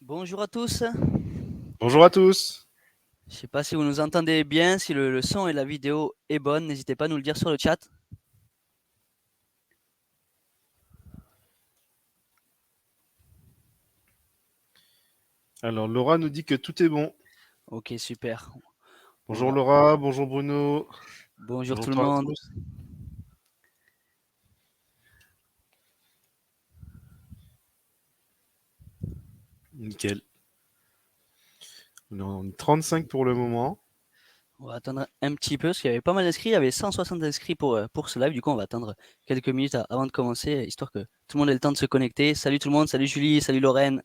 Bonjour à tous. Bonjour à tous. Je ne sais pas si vous nous entendez bien, si le son et la vidéo est bonne. N'hésitez pas à nous le dire sur le chat. Alors Laura nous dit que tout est bon. Ok, super. On Bonjour va... Laura, bonjour Bruno, Bonjour bonjour tout le à monde. tous. Nickel. On est 35 pour le moment. On va attendre un petit peu parce qu'il y avait pas mal d'inscrits. Il y avait 160 inscrits pour ce live. Du coup, on va attendre quelques minutes avant de commencer, histoire que tout le monde ait le temps de se connecter. Salut tout le monde. Salut Julie. Salut Lorraine.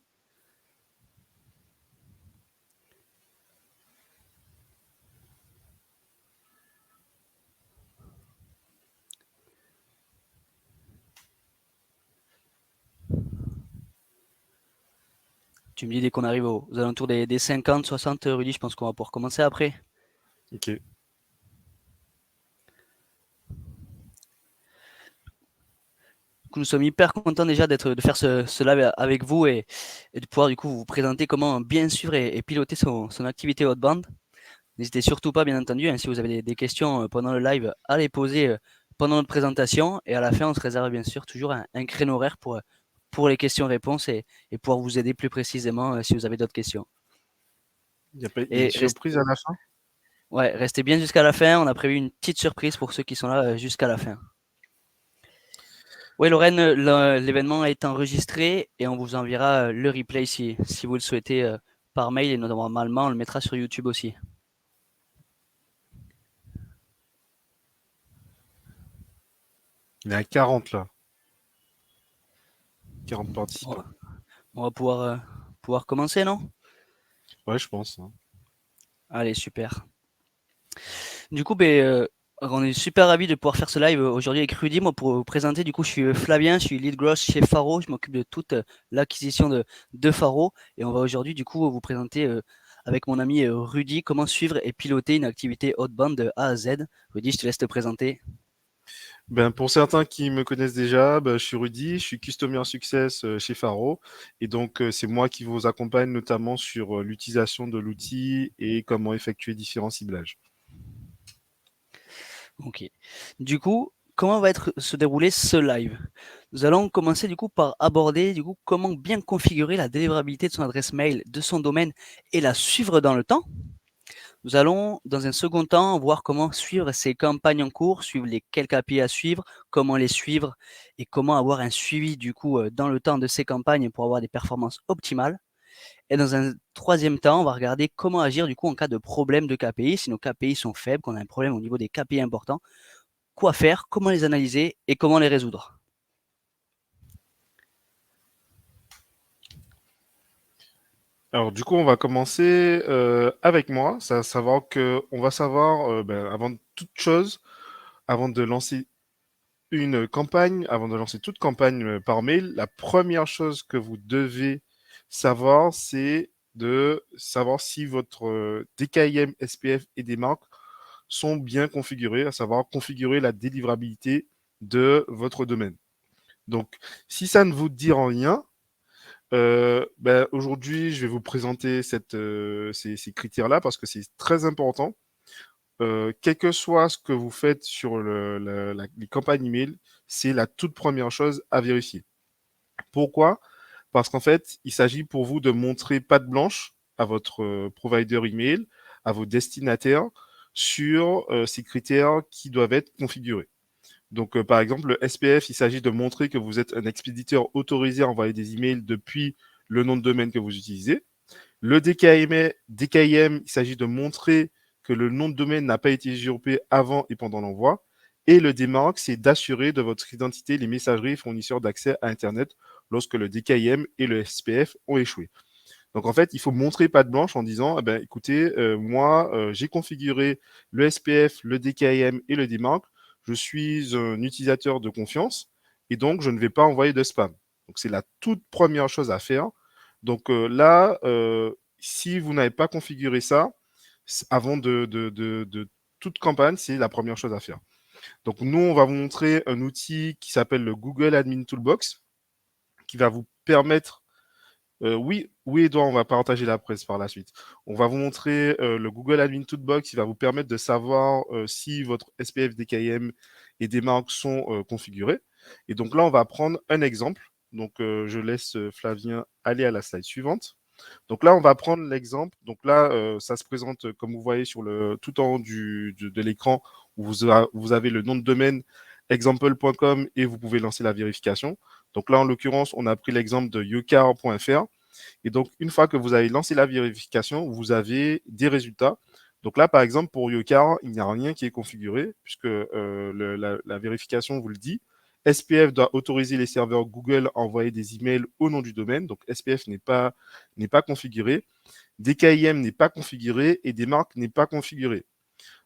Tu me dis dès qu'on arrive aux alentours des 50, 60, Rudy, je pense qu'on va pouvoir commencer après. Ok. Nous sommes hyper contents déjà de faire ce live avec vous et de pouvoir du coup vous présenter comment bien suivre et piloter son activité haute bande. N'hésitez surtout pas, bien entendu, hein, si vous avez des questions pendant le live, à les poser pendant notre présentation. Et à la fin, on se réserve bien sûr toujours un créneau horaire pour les questions-réponses et pouvoir vous aider plus précisément si vous avez d'autres questions. Il y a une Et surprise à la fin. ouais, restez bien jusqu'à la fin. On a prévu une petite surprise pour ceux qui sont là jusqu'à la fin. Oui, Lorraine, l'événement a été enregistré et on vous enverra le replay si vous le souhaitez par mail et normalement on le mettra sur YouTube aussi. Il est à 40 là. 40 On participants. va, on va pouvoir commencer, non? Ouais, je pense, hein. Allez, super. Du coup, on est super ravis de pouvoir faire ce live aujourd'hui avec Rudy. Moi, pour vous présenter, du coup, je suis Flavien, je suis lead growth chez Faro. Je m'occupe de toute l'acquisition de Faro. Et on va aujourd'hui, du coup, vous présenter avec mon ami Rudy comment suivre et piloter une activité outbound de A à Z. Rudy, je te laisse te présenter. Ben, pour certains qui me connaissent déjà, ben, je suis Rudy, je suis Customer Success chez Faro. Et donc, c'est moi qui vous accompagne notamment sur l'utilisation de l'outil et comment effectuer différents ciblages. Ok. Du coup, comment va se dérouler ce live? Nous allons commencer du coup par aborder du coup comment bien configurer la délivrabilité de son adresse mail, de son domaine et la suivre dans le temps. Nous allons dans un second temps voir comment suivre ses campagnes en cours, suivre les quelques KPI à suivre, comment les suivre et comment avoir un suivi du coup dans le temps de ces campagnes pour avoir des performances optimales. Et dans un troisième temps, on va regarder comment agir du coup en cas de problème de KPI, si nos KPI sont faibles, qu'on a un problème au niveau des KPI importants, quoi faire, comment les analyser et comment les résoudre. Alors, du coup, on va commencer avec moi. C'est à savoir que on va savoir, ben, avant toute chose, avant de lancer une campagne, avant de lancer toute campagne par mail, la première chose que vous devez savoir, c'est de savoir si votre DKIM, SPF et des marques sont bien configurés, à savoir configurer la délivrabilité de votre domaine. Donc, si ça ne vous dit rien, ben, aujourd'hui, je vais vous présenter ces critères-là parce que c'est très important. Quel que soit ce que vous faites sur les campagnes email, c'est la toute première chose à vérifier. Pourquoi? Parce qu'en fait, il s'agit pour vous de montrer patte blanche à votre provider email, à vos destinataires, sur ces critères qui doivent être configurés. Donc, par exemple, le SPF, il s'agit de montrer que vous êtes un expéditeur autorisé à envoyer des emails depuis le nom de domaine que vous utilisez. Le DKIM, il s'agit de montrer que le nom de domaine n'a pas été usurpé avant et pendant l'envoi. Et le DMARC, c'est d'assurer de votre identité les messageries fournisseurs d'accès à Internet lorsque le DKIM et le SPF ont échoué. Donc en fait, il faut montrer patte blanche en disant, eh ben, écoutez, moi, j'ai configuré le SPF, le DKIM et le DMARC. Je suis un utilisateur de confiance et donc je ne vais pas envoyer de spam. Donc c'est la toute première chose à faire. Donc là, si vous n'avez pas configuré ça, avant de toute campagne, c'est la première chose à faire. Donc nous, on va vous montrer un outil qui s'appelle le Google Admin Toolbox, qui va vous permettre Oui, Edouard, on va partager la presse par la suite. On va vous montrer le Google Admin Toolbox qui va vous permettre de savoir si votre SPF DKIM et des marques sont configurés. Et donc là, on va prendre un exemple. Donc, je laisse Flavien aller à la slide suivante. Donc là, on va prendre l'exemple. Donc là, ça se présente comme vous voyez sur tout en haut de l'écran où vous avez le nom de domaine example.com et vous pouvez lancer la vérification. Donc là, en l'occurrence, on a pris l'exemple de yocar.fr. Et donc, une fois que vous avez lancé la vérification, vous avez des résultats. Donc là, par exemple, pour Yocar, il n'y a rien qui est configuré puisque la vérification vous le dit. SPF doit autoriser les serveurs Google à envoyer des emails au nom du domaine. Donc, SPF n'est pas configuré. DKIM n'est pas configuré et des marques n'est pas configuré.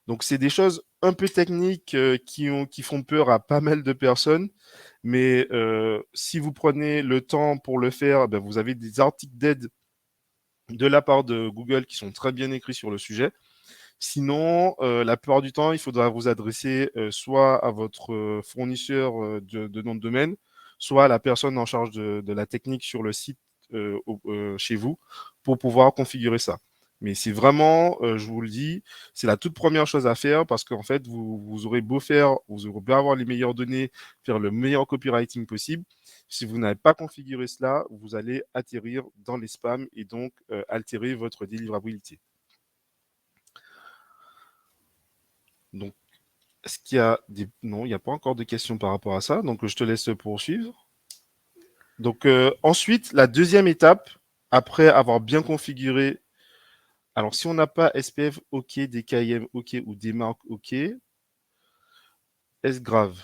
Donc, c'est des choses un peu techniques qui font peur à pas mal de personnes. Mais si vous prenez le temps pour le faire, ben, vous avez des articles d'aide de la part de Google qui sont très bien écrits sur le sujet. Sinon, la plupart du temps, il faudra vous adresser soit à votre fournisseur de nom de domaine, soit à la personne en charge de la technique sur le site chez vous pour pouvoir configurer ça. Mais c'est vraiment, je vous le dis, c'est la toute première chose à faire parce qu'en fait, vous aurez beau faire, vous aurez beau avoir les meilleures données, faire le meilleur copywriting possible. Si vous n'avez pas configuré cela, vous allez atterrir dans les spams et donc altérer votre délivrabilité. Donc, est-ce qu'il y a des... Non, il n'y a pas encore de questions par rapport à ça, donc je te laisse poursuivre. Donc ensuite, la deuxième étape, après avoir bien configuré, alors si on n'a pas SPF OK, DKIM OK ou des marques OK, est-ce grave?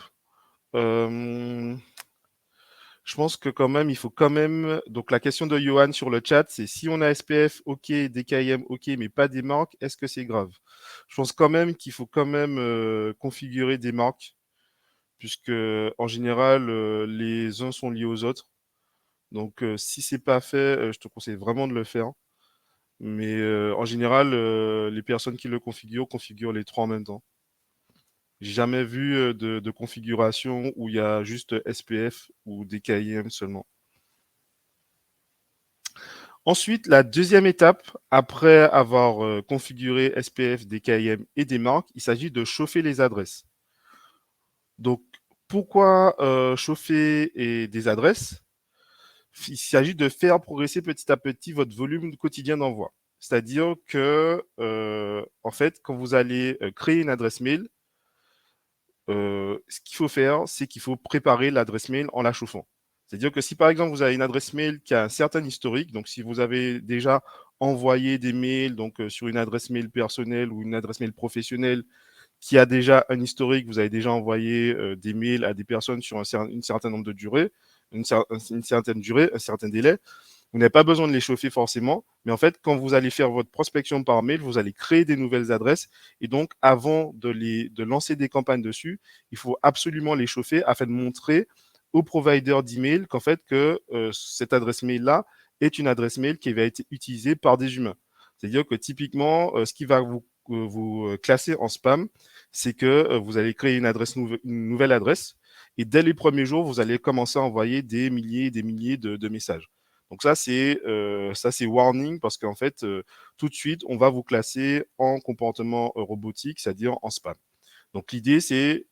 Je pense que quand même, il faut quand même. Donc la question de Johan sur le chat, c'est si on a SPF OK, DKIM OK, mais pas des marques, est-ce que c'est grave? Je pense quand même qu'il faut quand même configurer des marques puisque en général, les uns sont liés aux autres. Donc, si c'est pas fait, je te conseille vraiment de le faire. Mais en général, les personnes qui le configurent les trois en même temps. J'ai jamais vu de configuration où il y a juste SPF ou DKIM seulement. Ensuite, la deuxième étape, après avoir configuré SPF, DKIM et des marques, il s'agit de chauffer les adresses. Donc, pourquoi chauffer des adresses? Il s'agit de faire progresser petit à petit votre volume quotidien d'envoi. C'est-à-dire que, en fait, quand vous allez créer une adresse mail, ce qu'il faut faire, c'est qu'il faut préparer l'adresse mail en la chauffant. C'est-à-dire que si par exemple vous avez une adresse mail qui a un certain historique, donc si vous avez déjà envoyé des mails donc sur une adresse mail personnelle ou une adresse mail professionnelle qui a déjà un historique, vous avez déjà envoyé des mails à des personnes sur une certain nombre de durées, une certaine durée, un certain délai. Vous n'avez pas besoin de les chauffer forcément, mais en fait, quand vous allez faire votre prospection par mail, vous allez créer des nouvelles adresses. Et donc, avant de lancer des campagnes dessus, il faut absolument les chauffer afin de montrer aux providers d'email qu'en fait, que cette adresse mail-là est une adresse mail qui va être utilisée par des humains. C'est-à-dire que typiquement, ce qui va vous classer en spam, c'est que vous allez créer une nouvelle adresse et dès les premiers jours, vous allez commencer à envoyer des milliers et des milliers de messages. Donc ça, c'est warning parce qu'en fait, tout de suite, on va vous classer en comportement robotique, c'est-à-dire en spam. Donc l'idée, c'est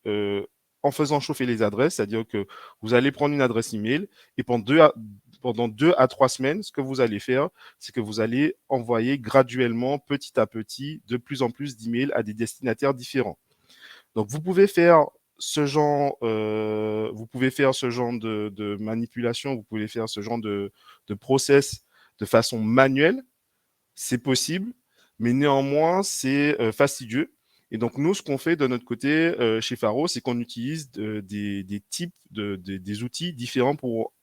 en faisant chauffer les adresses, c'est-à-dire que vous allez prendre une adresse email et pendant 2 à 3 semaines, ce que vous allez faire, c'est que vous allez envoyer graduellement, petit à petit, de plus en plus d'emails à des destinataires différents. Donc vous pouvez faire ce genre de manipulation, vous pouvez faire ce genre de process de façon manuelle, c'est possible, mais néanmoins c'est fastidieux. Et donc nous, ce qu'on fait de notre côté chez Faro, c'est qu'on utilise des types des outils différents pour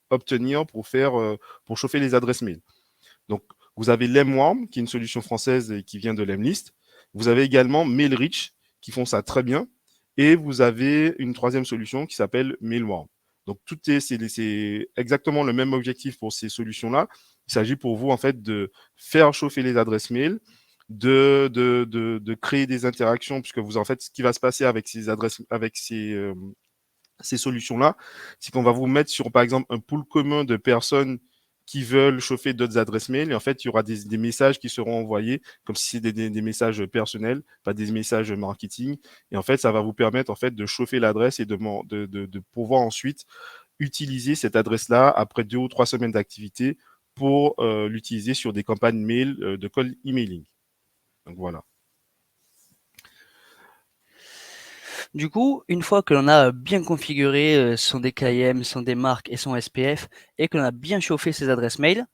pour chauffer les adresses mail. Donc vous avez Lemwarm, qui est une solution française et qui vient de Lemlist. Vous avez également MailRich, qui font ça très bien. Et vous avez une troisième solution qui s'appelle Mailwarm. Donc, c'est exactement le même objectif pour ces solutions-là. Il s'agit pour vous, en fait, de faire chauffer les adresses mail, de créer des interactions, puisque vous, en fait, ce qui va se passer avec ces solutions-là, c'est qu'on va vous mettre sur, par exemple, un pool commun de personnes qui veulent chauffer d'autres adresses mail. Et en fait, il y aura des messages qui seront envoyés comme si c'était des messages personnels, pas des messages marketing. Et en fait, ça va vous permettre en fait de chauffer l'adresse et de pouvoir ensuite utiliser cette adresse-là après 2 ou 3 semaines d'activité pour l'utiliser sur des campagnes mail de cold emailing. Donc voilà. Du coup, une fois que l'on a bien configuré son DKIM, son démarque et son SPF, et que l'on a bien chauffé ses adresses mail,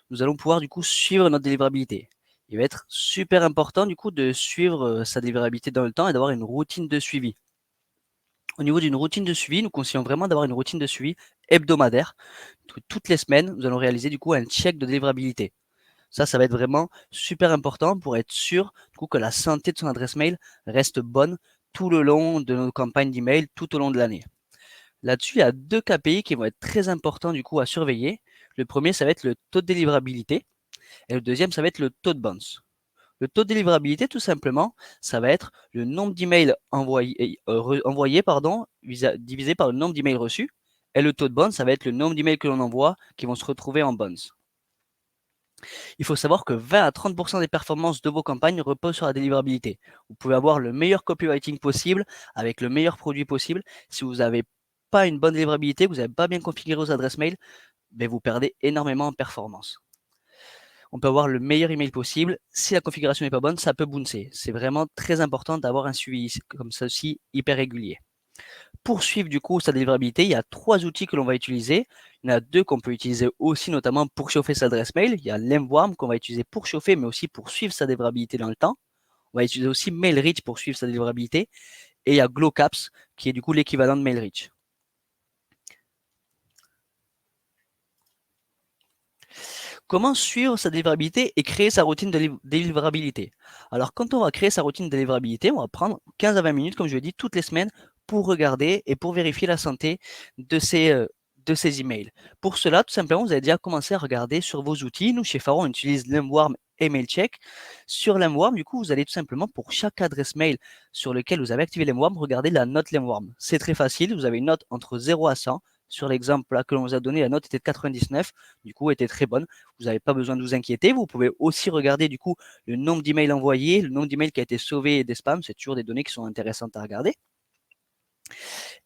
nous allons pouvoir du coup suivre notre délivrabilité. Il va être super important du coup de suivre sa délivrabilité dans le temps et d'avoir une routine de suivi. Au niveau d'une routine de suivi, nous conseillons vraiment d'avoir une routine de suivi hebdomadaire. Toutes les semaines, nous allons réaliser du coup un check de délivrabilité. Ça va être vraiment super important pour être sûr du coup, que la santé de son adresse mail reste bonne tout le long de nos campagnes d'email, tout au long de l'année. Là-dessus, il y a 2 KPI qui vont être très importants du coup à surveiller. Le premier, ça va être le taux de délivrabilité et le deuxième, ça va être le taux de bounce. Le taux de délivrabilité, tout simplement, ça va être le nombre d'emails envoyés divisé par le nombre d'emails reçus. Et le taux de bounce, ça va être le nombre d'emails que l'on envoie qui vont se retrouver en bounce. Il faut savoir que 20 à 30% des performances de vos campagnes reposent sur la délivrabilité. Vous pouvez avoir le meilleur copywriting possible avec le meilleur produit possible. Si vous n'avez pas une bonne délivrabilité, vous n'avez pas bien configuré vos adresses mail, ben vous perdez énormément en performance. On peut avoir le meilleur email possible. Si la configuration n'est pas bonne, ça peut bouncer. C'est vraiment très important d'avoir un suivi comme ceci hyper régulier. Pour suivre du coup sa délivrabilité, il y a 3 outils que l'on va utiliser. Il y en a 2 qu'on peut utiliser aussi notamment pour chauffer sa adresse mail. Il y a l'Emworm qu'on va utiliser pour chauffer mais aussi pour suivre sa délivrabilité dans le temps. On va utiliser aussi MailReach pour suivre sa délivrabilité. Et il y a GlowCaps qui est du coup l'équivalent de MailReach. Comment suivre sa délivrabilité et créer sa routine de délivrabilité? Alors, quand on va créer sa routine de délivrabilité, on va prendre 15 à 20 minutes, comme je l'ai dit, toutes les semaines pour regarder et pour vérifier la santé de ces emails. Pour cela, tout simplement, vous allez déjà commencer à regarder sur vos outils. Nous, chez Faro, on utilise Lemwarm et MailCheck. Sur Lemwarm, du coup, vous allez tout simplement, pour chaque adresse mail sur lequel vous avez activé Lemwarm, regarder la note Lemwarm. C'est très facile. Vous avez une note entre 0 à 100. Sur l'exemple là que l'on vous a donné, la note était de 99. Du coup, était très bonne. Vous n'avez pas besoin de vous inquiéter. Vous pouvez aussi regarder du coup le nombre d'emails envoyés, le nombre d'emails qui a été sauvé des spams. C'est toujours des données qui sont intéressantes à regarder.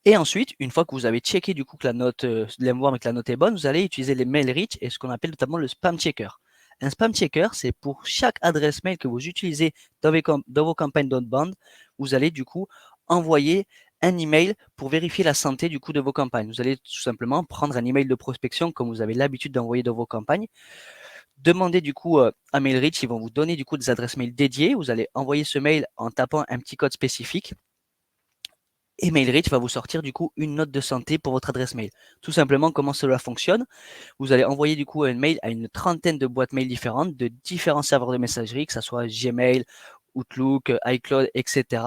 Et ensuite, une fois que vous avez checké du coup que la note l'Emworm et que la note est bonne, vous allez utiliser les mail reach et ce qu'on appelle notamment le spam checker. Un spam checker, c'est pour chaque adresse mail que vous utilisez dans vos campagnes d'outbound, vous allez du coup envoyer un email pour vérifier la santé du coup de vos campagnes. Vous allez tout simplement prendre un email de prospection comme vous avez l'habitude d'envoyer dans vos campagnes. Demandez du coup à MailReach, ils vont vous donner du coup des adresses mail dédiées. Vous allez envoyer ce mail en tapant un petit code spécifique. Et MailReach va vous sortir du coup une note de santé pour votre adresse mail. Tout simplement, comment cela fonctionne? Vous allez envoyer du coup un mail à une trentaine de boîtes mail différentes de différents serveurs de messagerie, que ce soit Gmail, Outlook, iCloud, etc.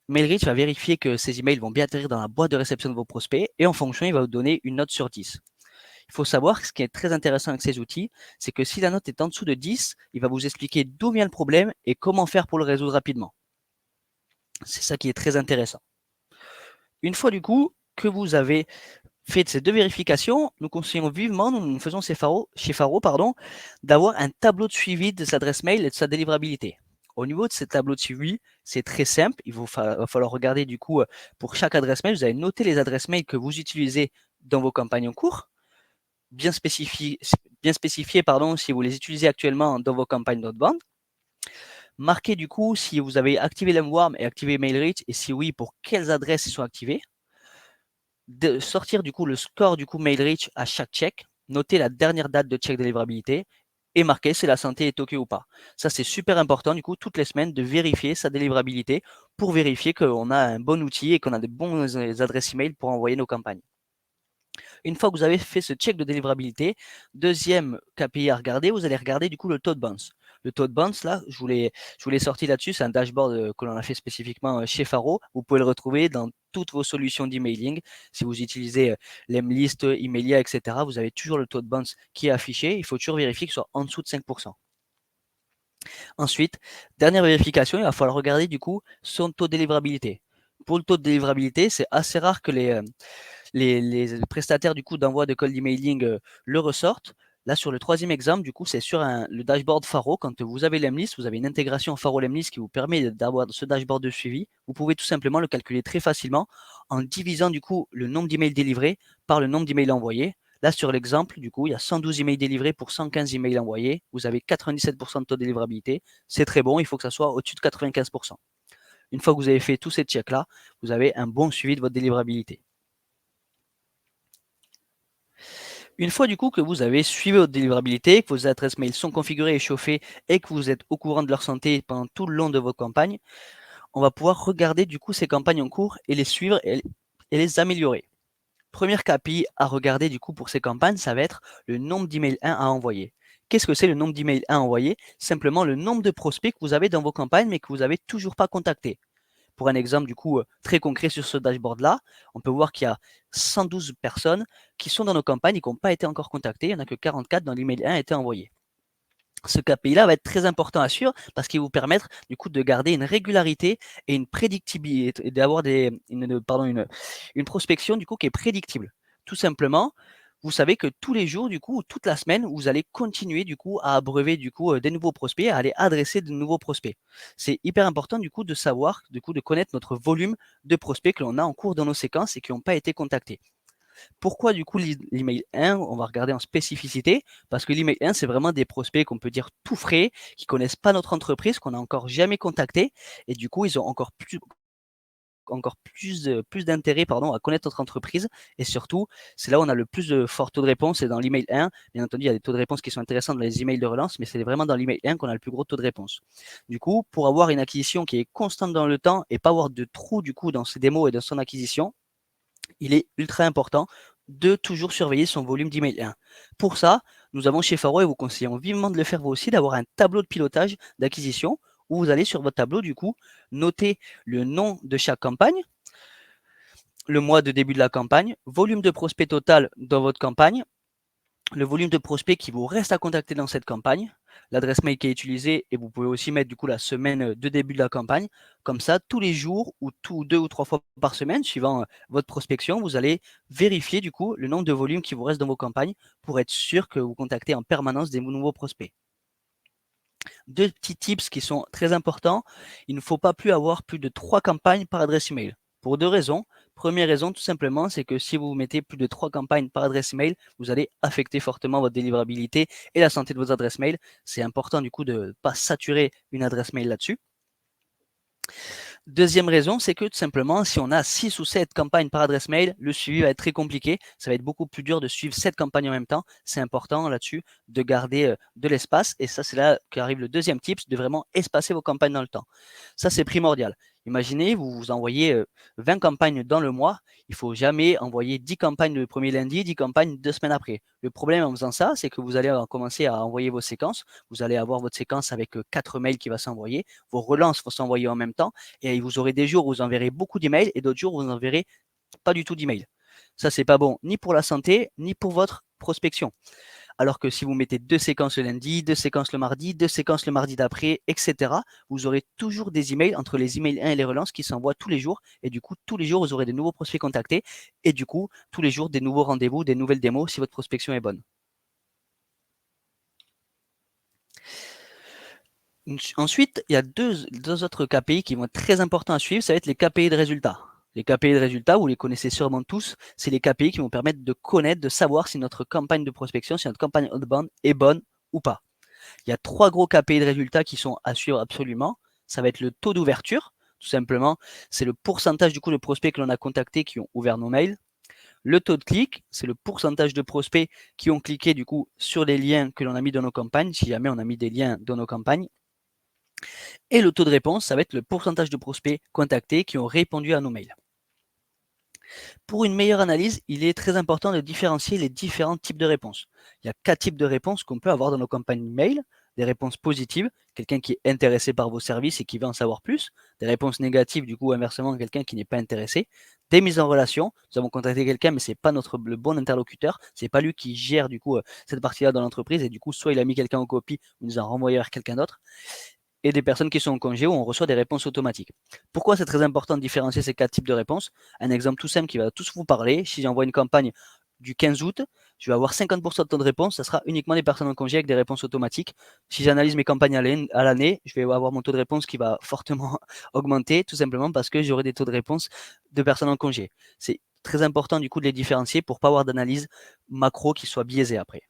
MailReach va vérifier que ces emails vont bien atterrir dans la boîte de réception de vos prospects et en fonction, il va vous donner une note sur 10. Il faut savoir que ce qui est très intéressant avec ces outils, c'est que si la note est en dessous de 10, il va vous expliquer d'où vient le problème et comment faire pour le résoudre rapidement. C'est ça qui est très intéressant. Une fois du coup que vous avez fait ces 2 vérifications, nous conseillons vivement, nous faisons chez Faro, d'avoir un tableau de suivi de sa adresse mail et de sa délivrabilité. Au niveau de ces tableaux de suivi, c'est très simple. Il va falloir regarder du coup pour chaque adresse mail, vous allez noter les adresses mail que vous utilisez dans vos campagnes en cours, bien spécifiées si vous les utilisez actuellement dans vos campagnes d'outbound. Marquez du coup si vous avez activé l'Emworm et activé MailReach et si oui, pour quelles adresses ils sont activés. De sortir du coup le score du coup MailReach à chaque check, noter la dernière date de check délivrabilité et marquer si la santé est OK ou pas. Ça, c'est super important du coup toutes les semaines de vérifier sa délivrabilité pour vérifier qu'on a un bon outil et qu'on a de bons adresses email pour envoyer nos campagnes. Une fois que vous avez fait ce check de délivrabilité, deuxième KPI à regarder, vous allez regarder du coup le taux de bounce. Le taux de bounce, là, je vous l'ai sorti là-dessus, c'est un dashboard que l'on a fait spécifiquement chez Faro. Vous pouvez le retrouver dans toutes vos solutions d'emailing. Si vous utilisez l'Emlist, Emailia, etc., vous avez toujours le taux de bounce qui est affiché. Il faut toujours vérifier qu'il soit en dessous de 5%. Ensuite, dernière vérification, il va falloir regarder du coup son taux de délivrabilité. Pour le taux de délivrabilité, c'est assez rare que les les prestataires du coup d'envoi de cold emailing le ressortent. Là, sur le troisième exemple, du coup, c'est sur le dashboard Faro. Quand vous avez l'Emlist, vous avez une intégration Faro Lemlist qui vous permet d'avoir ce dashboard de suivi. Vous pouvez tout simplement le calculer très facilement en divisant du coup le nombre d'emails délivrés par le nombre d'emails envoyés. Là, sur l'exemple, du coup, il y a 112 emails délivrés pour 115 emails envoyés. Vous avez 97% de taux de délivrabilité. C'est très bon, il faut que ça soit au-dessus de 95%. Une fois que vous avez fait tous ces checks-là, vous avez un bon suivi de votre délivrabilité. Une fois du coup que vous avez suivi votre délivrabilité, que vos adresses mail sont configurées et chauffées et que vous êtes au courant de leur santé pendant tout le long de votre campagne, on va pouvoir regarder du coup ces campagnes en cours et les suivre et les améliorer. Première KPI à regarder du coup pour ces campagnes, ça va être le nombre d'emails 1 à envoyer. Qu'est-ce que c'est le nombre d'emails 1 à envoyer? Simplement le nombre de prospects que vous avez dans vos campagnes mais que vous n'avez toujours pas contactés. Pour un exemple du coup très concret sur ce dashboard-là, on peut voir qu'il y a 112 personnes qui sont dans nos campagnes et qui n'ont pas été encore contactées. Il n'y en a que 44 dans l'email 1 a été envoyé. Ce KPI-là va être très important à suivre parce qu'il va vous permettre du coup de garder une régularité et une prédictibilité et d'avoir une prospection du coup qui est prédictible. Tout simplement, vous savez que tous les jours, du coup, toute la semaine, vous allez continuer du coup à abreuver du coup des nouveaux prospects, à aller adresser de nouveaux prospects. C'est hyper important du coup de savoir, du coup, de connaître notre volume de prospects que l'on a en cours dans nos séquences et qui n'ont pas été contactés. Pourquoi du coup l'email 1, on va regarder en spécificité, parce que l'email 1, c'est vraiment des prospects qu'on peut dire tout frais, qui connaissent pas notre entreprise, qu'on n'a encore jamais contacté, et du coup, ils ont plus d'intérêt à connaître notre entreprise. Et surtout, c'est là où on a le plus de fort taux de réponse, c'est dans l'email 1. Bien entendu, il y a des taux de réponse qui sont intéressants dans les emails de relance, mais c'est vraiment dans l'email 1 qu'on a le plus gros taux de réponse. Du coup, pour avoir une acquisition qui est constante dans le temps et pas avoir de trous du coup dans ses démos et dans son acquisition, il est ultra important de toujours surveiller son volume d'email 1. Pour ça, nous avons chez Faro, et vous conseillons vivement de le faire vous aussi, d'avoir un tableau de pilotage d'acquisition où vous allez sur votre tableau, du coup, noter le nom de chaque campagne, le mois de début de la campagne, volume de prospects total dans votre campagne, le volume de prospects qui vous reste à contacter dans cette campagne, l'adresse mail qui est utilisée, et vous pouvez aussi mettre du coup la semaine de début de la campagne. Comme ça, tous les jours ou 2 ou 3 fois par semaine, suivant votre prospection, vous allez vérifier du coup le nombre de volumes qui vous reste dans vos campagnes pour être sûr que vous contactez en permanence des nouveaux prospects. Deux petits tips qui sont très importants. Il ne faut pas plus avoir plus de 3 campagnes par adresse email. Pour 2 raisons. Première raison, tout simplement, c'est que si vous mettez plus de 3 campagnes par adresse email, vous allez affecter fortement votre délivrabilité et la santé de vos adresses mail. C'est important du coup de ne pas saturer une adresse mail là-dessus. Deuxième raison, c'est que tout simplement, si on a 6 ou 7 campagnes par adresse mail, le suivi va être très compliqué. Ça va être beaucoup plus dur de suivre 7 campagnes en même temps. C'est important là-dessus de garder de l'espace. Et ça, c'est là qu'arrive le deuxième tips, de vraiment espacer vos campagnes dans le temps. Ça, c'est primordial. Imaginez, vous envoyez 20 campagnes dans le mois. Il ne faut jamais envoyer 10 campagnes le premier lundi, 10 campagnes 2 semaines après. Le problème en faisant ça, c'est que vous allez commencer à envoyer vos séquences. Vous allez avoir votre séquence avec 4 mails qui va s'envoyer. Vos relances vont s'envoyer en même temps. Et vous aurez des jours où vous enverrez beaucoup d'emails et d'autres jours où vous n'enverrez pas du tout d'emails. Ça, c'est pas bon ni pour la santé, ni pour votre prospection. Alors que si vous mettez 2 séquences le lundi, 2 séquences le mardi, 2 séquences le mardi d'après, etc., vous aurez toujours des emails entre les emails 1 et les relances qui s'envoient tous les jours. Et du coup, tous les jours, vous aurez de nouveaux prospects contactés. Et du coup, tous les jours, des nouveaux rendez-vous, des nouvelles démos si votre prospection est bonne. Ensuite, il y a deux autres KPI qui vont être très importants à suivre. Ça va être les KPI de résultats. Les KPI de résultats, vous les connaissez sûrement tous, c'est les KPI qui vont permettre de connaître, de savoir si notre campagne de prospection, si notre campagne outbound est bonne ou pas. Il y a 3 gros KPI de résultats qui sont à suivre absolument. Ça va être le taux d'ouverture, tout simplement. C'est le pourcentage du coup de prospects que l'on a contactés qui ont ouvert nos mails. Le taux de clic, c'est le pourcentage de prospects qui ont cliqué du coup sur les liens que l'on a mis dans nos campagnes, si jamais on a mis des liens dans nos campagnes. Et le taux de réponse, ça va être le pourcentage de prospects contactés qui ont répondu à nos mails. Pour une meilleure analyse, il est très important de différencier les différents types de réponses. Il y a 4 types de réponses qu'on peut avoir dans nos campagnes mail. Des réponses positives, quelqu'un qui est intéressé par vos services et qui veut en savoir plus. Des réponses négatives, du coup, inversement, quelqu'un qui n'est pas intéressé. Des mises en relation. Nous avons contacté quelqu'un, mais ce n'est pas le bon interlocuteur. Ce n'est pas lui qui gère, du coup, cette partie-là dans l'entreprise. Et du coup, soit il a mis quelqu'un en copie ou nous a renvoyé vers quelqu'un d'autre. et des personnes qui sont en congé où on reçoit des réponses automatiques. Pourquoi c'est très important de différencier ces 4 types de réponses? Un exemple tout simple qui va tous vous parler. Si j'envoie une campagne du 15 août, je vais avoir 50% de taux de réponse, ça sera uniquement des personnes en congé avec des réponses automatiques. Si j'analyse mes campagnes à l'année, je vais avoir mon taux de réponse qui va fortement augmenter, tout simplement parce que j'aurai des taux de réponse de personnes en congé. C'est très important du coup de les différencier pour pas avoir d'analyse macro qui soit biaisée après.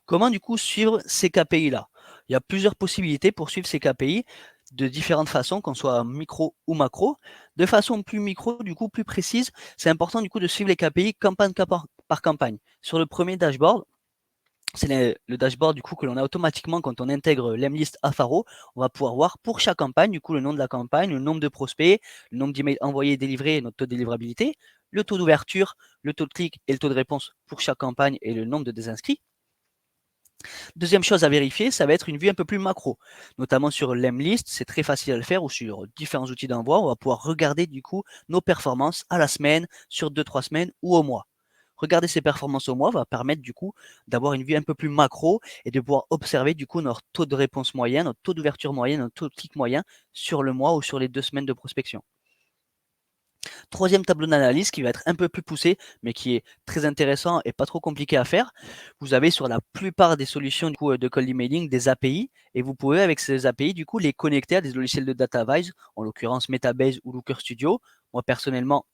Comment du coup suivre ces KPI-là? Il y a plusieurs possibilités pour suivre ces KPI de différentes façons, qu'on soit micro ou macro. De façon plus micro, du coup plus précise, c'est important du coup de suivre les KPI campagne par campagne. Sur le premier dashboard, c'est le dashboard du coup que l'on a automatiquement quand on intègre l'Emlist à Faro. On va pouvoir voir pour chaque campagne du coup le nom de la campagne, le nombre de prospects, le nombre d'emails envoyés et délivrés et notre taux de délivrabilité, le taux d'ouverture, le taux de clic et le taux de réponse pour chaque campagne et le nombre de désinscrits. Deuxième chose à vérifier, ça va être une vue un peu plus macro, notamment sur l'Emlist, c'est très facile à le faire, ou sur différents outils d'envoi, on va pouvoir regarder du coup nos performances à la semaine, sur 2-3 semaines ou au mois. Regarder ces performances au mois va permettre du coup d'avoir une vue un peu plus macro et de pouvoir observer du coup notre taux de réponse moyen, notre taux d'ouverture moyen, notre taux de clic moyen sur le mois ou sur les 2 semaines de prospection. Troisième tableau d'analyse qui va être un peu plus poussé, mais qui est très intéressant et pas trop compliqué à faire. Vous avez sur la plupart des solutions du coup, de cold emailing des API, et vous pouvez avec ces API du coup les connecter à des logiciels de database, en l'occurrence Metabase ou Looker Studio. Moi personnellement,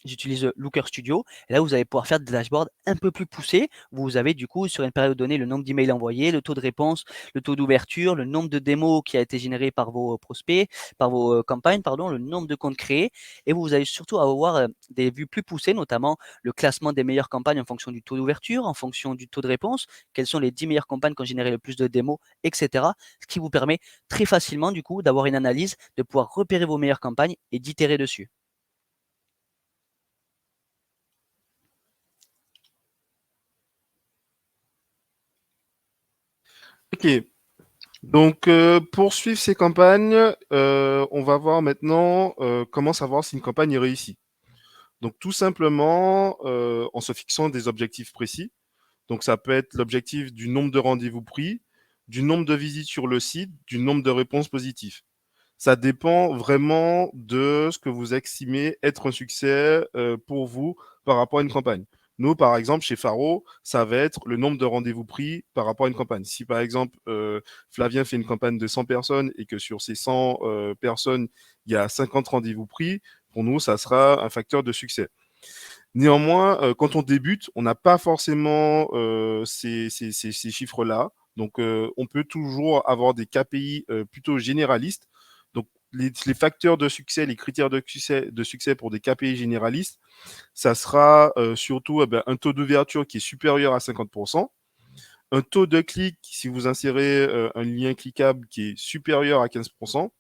j'utilise Looker Studio. Et là, vous allez pouvoir faire des dashboards un peu plus poussés. Vous avez du coup sur une période donnée le nombre d'emails envoyés, le taux de réponse, le taux d'ouverture, le nombre de démos qui a été généré par vos prospects, par vos campagnes, pardon, le nombre de comptes créés. Et vous allez surtout avoir des vues plus poussées, notamment le classement des meilleures campagnes en fonction du taux d'ouverture, en fonction du taux de réponse, quelles sont les 10 meilleures campagnes qui ont généré le plus de démos, etc. Ce qui vous permet très facilement du coup d'avoir une analyse, de pouvoir repérer vos meilleures campagnes et d'itérer dessus. Ok. Donc, pour suivre ces campagnes, on va voir maintenant comment savoir si une campagne est réussie. Donc, tout simplement, en se fixant des objectifs précis. Donc, ça peut être l'objectif du nombre de rendez-vous pris, du nombre de visites sur le site, du nombre de réponses positives. Ça dépend vraiment de ce que vous estimez être un succès pour vous par rapport à une campagne. Nous, par exemple, chez Faro, ça va être le nombre de rendez-vous pris par rapport à une campagne. Si, par exemple, Flavien fait une campagne de 100 personnes et que sur ces 100 personnes, il y a 50 rendez-vous pris, pour nous, ça sera un facteur de succès. Néanmoins, quand on débute, on n'a pas forcément ces chiffres-là. Donc, on peut toujours avoir des KPI plutôt généralistes. Donc, les facteurs de succès, les critères de succès pour des KPI généralistes, ça sera surtout un taux d'ouverture qui est supérieur à 50%, un taux de clic, si vous insérez un lien cliquable qui est supérieur à 15%,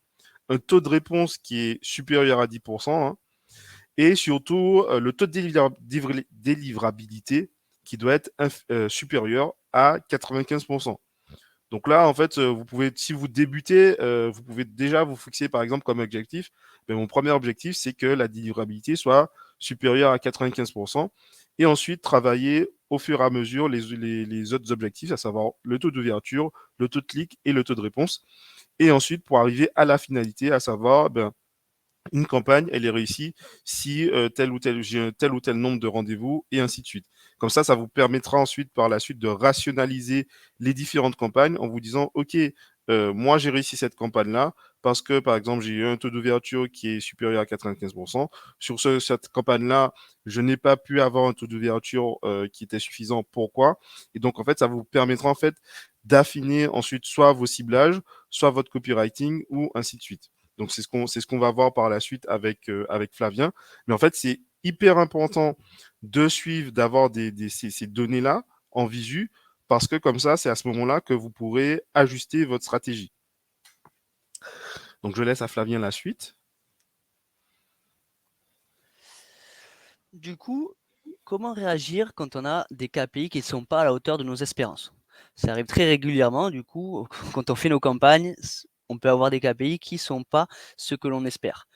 un taux de réponse qui est supérieur à 10%, hein, et surtout le taux de délivrabilité qui doit être supérieur à 95%. Donc là, en fait, vous pouvez, si vous débutez, vous pouvez déjà vous fixer, par exemple, comme objectif. Mais mon premier objectif, c'est que la délivrabilité soit supérieure à 95%. Et ensuite, travailler au fur et à mesure les autres objectifs, à savoir le taux d'ouverture, le taux de clic et le taux de réponse. Et ensuite, pour arriver à la finalité, à savoir, une campagne, elle est réussie si j'ai tel ou tel nombre de rendez-vous et ainsi de suite. Comme ça vous permettra ensuite par la suite de rationaliser les différentes campagnes en vous disant, OK, moi j'ai réussi cette campagne-là parce que par exemple j'ai eu un taux d'ouverture qui est supérieur à 95%. Sur cette campagne-là, je n'ai pas pu avoir un taux d'ouverture qui était suffisant. Pourquoi? Et donc en fait, ça vous permettra en fait d'affiner ensuite soit vos ciblages, soit votre copywriting ou ainsi de suite. Donc, c'est ce qu'on va voir par la suite avec Flavien. Mais en fait, c'est hyper important de suivre, d'avoir ces données-là en visu, parce que comme ça, c'est à ce moment-là que vous pourrez ajuster votre stratégie. Donc, je laisse à Flavien la suite. Du coup, comment réagir quand on a des KPI qui ne sont pas à la hauteur de nos espérances? Ça arrive très régulièrement, du coup, quand on fait nos campagnes, on peut avoir des KPI qui ne sont pas ce que l'on espère.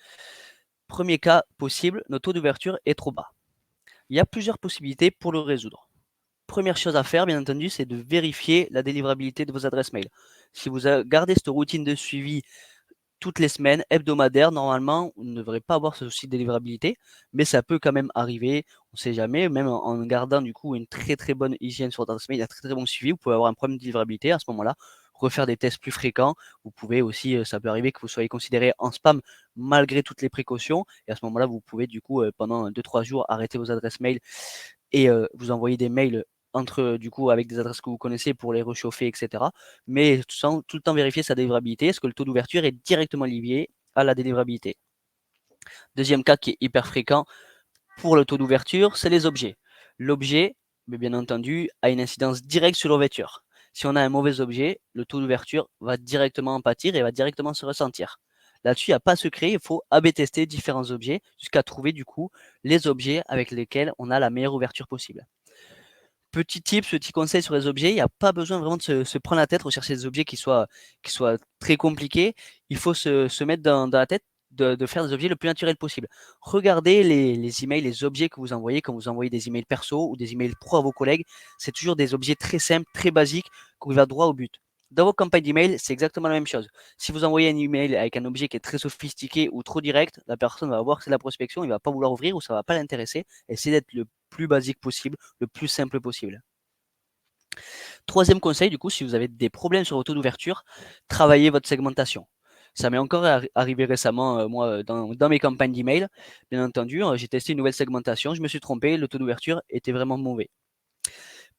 Premier cas possible, notre taux d'ouverture est trop bas. Il y a plusieurs possibilités pour le résoudre. première chose à faire, bien entendu, c'est de vérifier la délivrabilité de vos adresses mail. Si vous gardez cette routine de suivi toutes les semaines, hebdomadaire, normalement, vous ne devrez pas avoir ce souci de délivrabilité, mais ça peut quand même arriver, on ne sait jamais, même en gardant du coup une très très bonne hygiène sur votre adresse mail, un très très bon suivi, vous pouvez avoir un problème de délivrabilité. À ce moment-là, refaire des tests plus fréquents. Vous pouvez aussi, ça peut arriver que vous soyez considéré en spam malgré toutes les précautions, et à ce moment-là, vous pouvez du coup pendant 2-3 jours arrêter vos adresses mail et vous envoyer des mails entre du coup avec des adresses que vous connaissez pour les réchauffer, etc. Mais sans tout le temps vérifier sa délivrabilité, est-ce que le taux d'ouverture est directement lié à la délivrabilité. Deuxième cas qui est hyper fréquent pour le taux d'ouverture, c'est les objets. L'objet, bien entendu, a une incidence directe sur l'ouverture. Si on a un mauvais objet, le taux d'ouverture va directement en pâtir et va directement se ressentir. Là-dessus, il n'y a pas de secret, il faut A/B tester différents objets jusqu'à trouver du coup les objets avec lesquels on a la meilleure ouverture possible. Petit tip, petit conseil sur les objets, il n'y a pas besoin vraiment de se prendre la tête, rechercher des objets qui soient très compliqués. Il faut se mettre dans la tête de faire des objets le plus naturel possible. Regardez les emails, les objets que vous envoyez quand vous envoyez des emails perso ou des emails pro à vos collègues. C'est toujours des objets très simples, très basiques, qui vont droit au but. Dans vos campagnes d'email, c'est exactement la même chose. Si vous envoyez un email avec un objet qui est très sophistiqué ou trop direct, la personne va voir que c'est de la prospection, il ne va pas vouloir ouvrir ou ça ne va pas l'intéresser. Essayez d'être le plus basique possible, le plus simple possible. Troisième conseil, du coup, si vous avez des problèmes sur votre taux d'ouverture, travaillez votre segmentation. Ça m'est encore arrivé récemment, moi, dans mes campagnes d'email. Bien entendu, j'ai testé une nouvelle segmentation, je me suis trompé, le taux d'ouverture était vraiment mauvais.